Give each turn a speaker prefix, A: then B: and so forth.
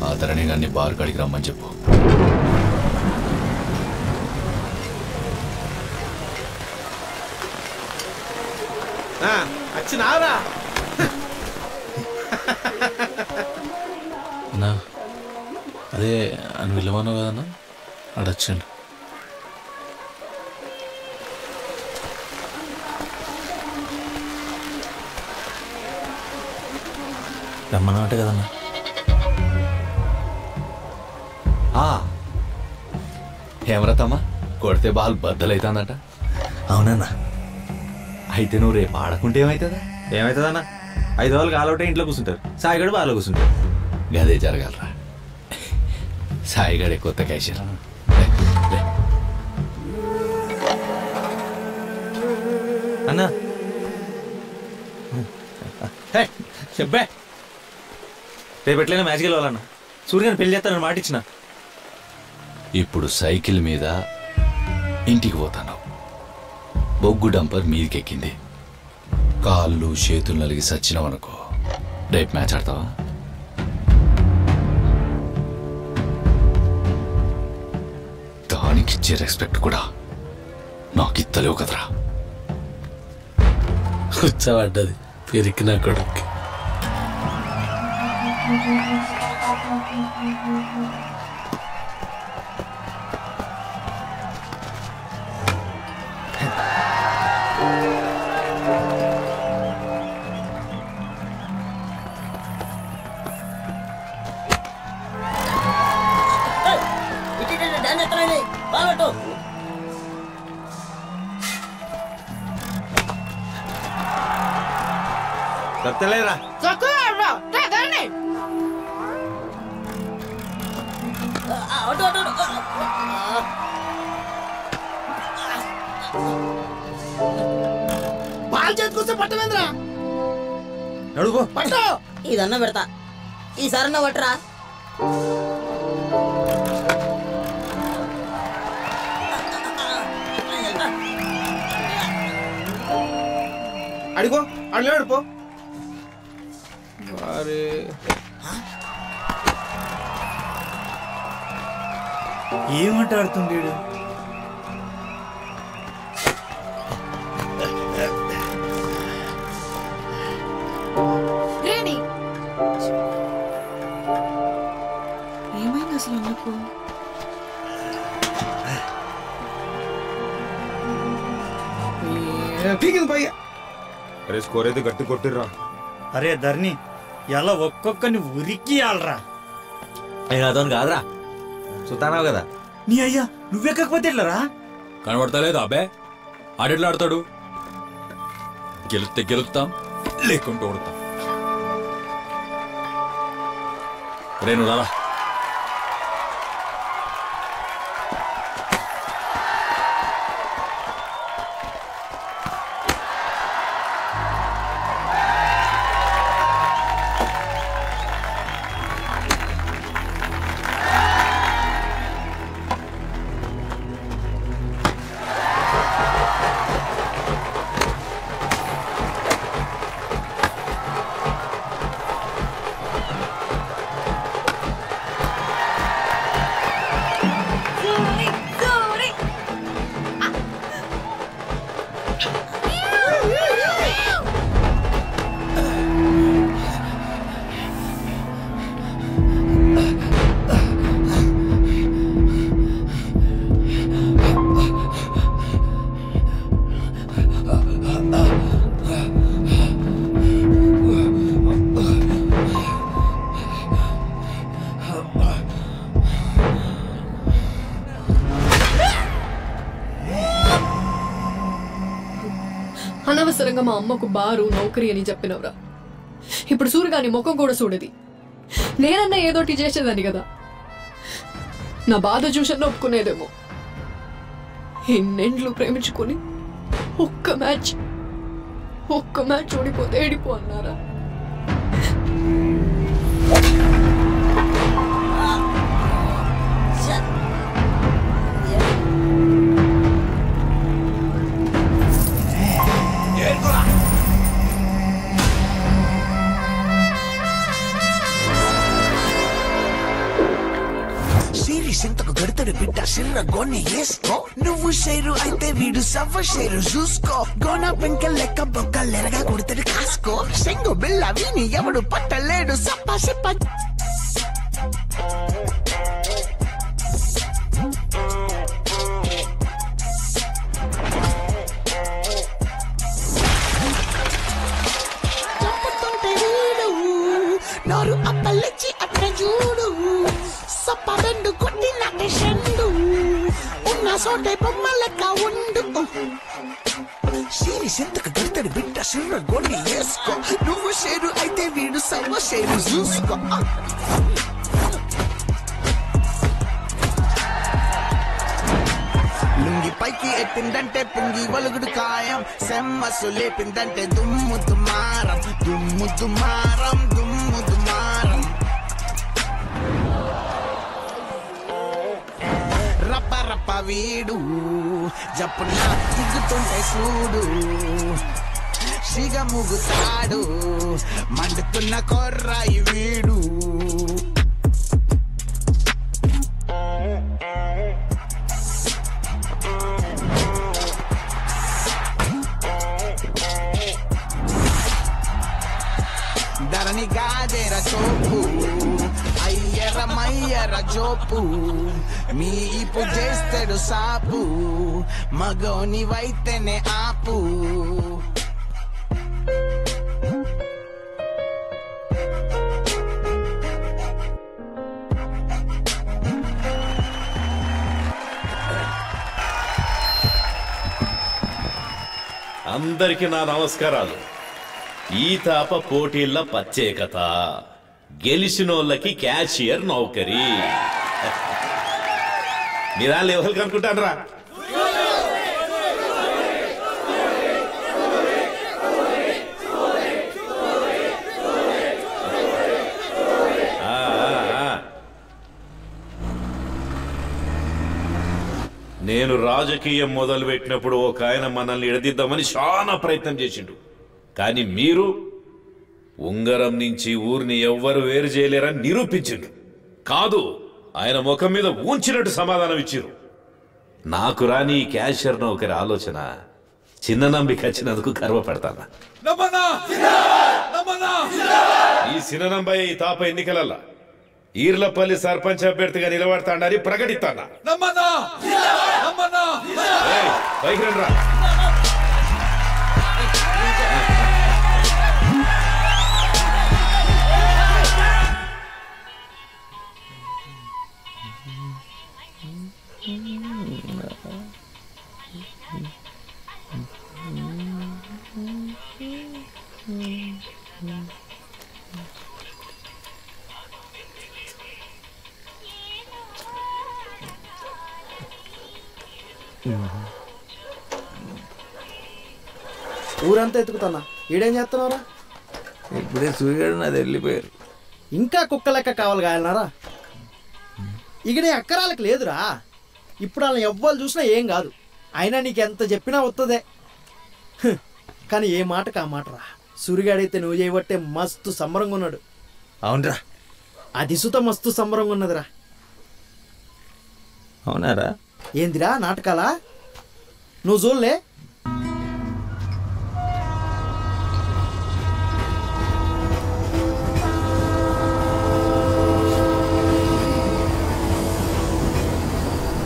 A: ఆ ధరణి గారిని బార్ కాడికి రమ్మని చెప్పు.
B: వచ్చినావరా
C: అన్నా? అదే అని విలువను కదన్నా, అడొచ్చండి. రమ్మన్నమాట కదన్నా.
A: హేమరతమ్మ కొడితే బాల్ బద్దలైతుందట.
C: అవునన్నా.
A: అయితే నువ్వు రేపు ఆడకుంటే ఏమవుతుందా?
C: ఏమవుతుందన్నా? 5 రోజులు ఆలౌట్ ఇంట్లో కూర్చుంటారు, సాయిగడు బాగా కూర్చుంటారు.
A: గదే జరగలరా. సాయిగడే కొత్త క్యాషియర్.
C: అన్నా
B: చెప్పే
C: రేపు ఎట్లయినా మ్యాచ్కి వెళ్ళాలన్నా. సూర్యని పెళ్లి చేస్తానని మాట ఇచ్చిన.
A: ఇప్పుడు సైకిల్ మీద ఇంటికి పోతాను. బొగ్గు డంపర్ మీదకెక్కింది. కాళ్ళు చేతులు నలిగి సచ్చినావనుకో, రేపు మ్యాచ్ ఆడతావా? దానికిచ్చే రెస్పెక్ట్ కూడా నాకు ఇత్తలేవు కదరా.
C: వచ్చావడ్డది పెరికిన కొడుక్కి.
B: చెప్తలేరా బాల్ చేతికొస్తే పట్టమేంద్రా.
C: నడుగో
B: పట్టు.
D: ఇదన్నా పెడతా, ఈసారన్నా పట్టరా.
B: అడిగో అడిగాడు పో.
C: ఏమంటాడుతుంది?
E: ఏమైంది అసలు నాకు?
B: పీకింది పైగా. అరే స్కోర్ అయితే గట్టి కొట్టిర్రా.
F: అరే ధర్ని ఎలా ఒక్కొక్కని ఉరికి ఆలరా.
C: అతను కాదురా, సుతానావు కదా.
F: నీ అయ్యా నువ్వెక్కకపోతే ఎట్లరా?
G: కనబడతలేదు అబ్బే. ఆడెట్లా ఆడతాడు? గెలుస్తే గెలుస్తాం, లేకుంటూ ఓడతాం. రేణు రారా.
E: అనవసరంగా మా అమ్మకు బారు నౌకరీ అని చెప్పినవరా. ఇప్పుడు సూర్యగాని ముఖం కూడా చూడది. నేనన్నా ఏదోటి చేసేదాన్ని కదా. నా బాధ చూసన్నా ఒప్పుకునేదేమో. ఎన్నెండ్లు ప్రేమించుకొని ఒక్క మ్యాచ్ ఓడిపోతే ఏడిపో అన్నారా?
H: సిరి సింతకు గడుతుడు బిడ్డ సిర్ర గోని వేసుకో నువ్వు షేరు అయితే వీడు సవ్వ షేరు చూసుకో గోన పెంక లెక్క బొక్కలెరగా కొడుతుడు కాసుకో సెంగు బిల్ల వీని ఎవడు పట్టలేడు సప్ప సిప్ప నోరు అప్పలిచ్చి అట్ట చూడు సప్ప రెండు కొట్టినట్టు షెండు ఉన్న సోటే బొమ్మ లెక్క ఉండు సిరి సింతకు గడుతుడు బిడ్డ సిర్ర గోని వేసుకో నువ్వు షేరు అయితే వీడు సవ్వ షేరు చూసుకో లుంగి పైకి ఎత్తిందంటే పుంగి వలుగుడు ఖాయం సెమ్మసు లేపిందంటే దుమ్ము దుమారం దుమ్ము దుమారం దుమ్ము దుమారం రప్ప రప్ప వీడు జప్పున దిగుతుంటే చూడు సిగ ముగుతాడు మండుతున్న కొర్రాయి వీడు ధరణి గాజెర చోపు అయ్యర మయ్యర జోపు మీపు చేస్తాడు సాపు మగోని వైతేనే ఆపు
A: అందరికి నా నమస్కారాలు. ఈ తాప పోటీల ప్రత్యేకత గెలిచినోళ్ళకి క్యాషియర్ నౌకరీ. మీరాళ్ళు ఎవరికి అనుకుంటానరా? నేను రాజకీయం మొదలు పెట్టినప్పుడు ఒక ఆయన మనల్ని ఎడదిద్దామని చాలా ప్రయత్నం చేసిండు. కానీ మీరు ఉంగరం నుంచి ఊరిని ఎవ్వరు వేరు చేయలేరని నిరూపించిండ్రు. కాదు, ఆయన ముఖం మీద ఊంచినట్టు సమాధానం ఇచ్చిర్రు. నాకు రాని ఈ క్యాషియర్ నౌకరి ఆలోచన చిన్న నంబికి వచ్చినందుకు గర్వపడతాను. ఈ చిన్ననంబయ్య ఈ తాప ఎన్నికలల్లా ఈర్లపల్లి సర్పంచ్ అభ్యర్థిగా నిలబడతాడని ప్రకటిస్తానా? పైకి రండి రా.
I: ఊరంతా ఎత్తుకుతానా, ఈడేం చేస్తున్నారా?
B: ఇప్పుడే సూర్యుడు నాది వెళ్ళిపోయారు.
I: ఇంకా కుక్క లెక్క కావాలి కాయలనారా? ఇక అక్కరాలకు లేదురా. ఇప్పుడు వాళ్ళని ఎవ్వరు చూసినా ఏం కాదు. అయినా నీకు ఎంత చెప్పినా వస్తుందే. కానీ ఏ మాటకు ఆ మాట రా. సూర్యుగాడైతే నువ్వు చేయబట్టే మస్తు సంబరంగా ఉన్నాడు.
B: అవునరా,
I: అది సుత మస్తు సంబరంగా ఉన్నదిరా.
B: అవునారా?
I: ఏందిరా నాటకాలా? నువ్వు చూడలే?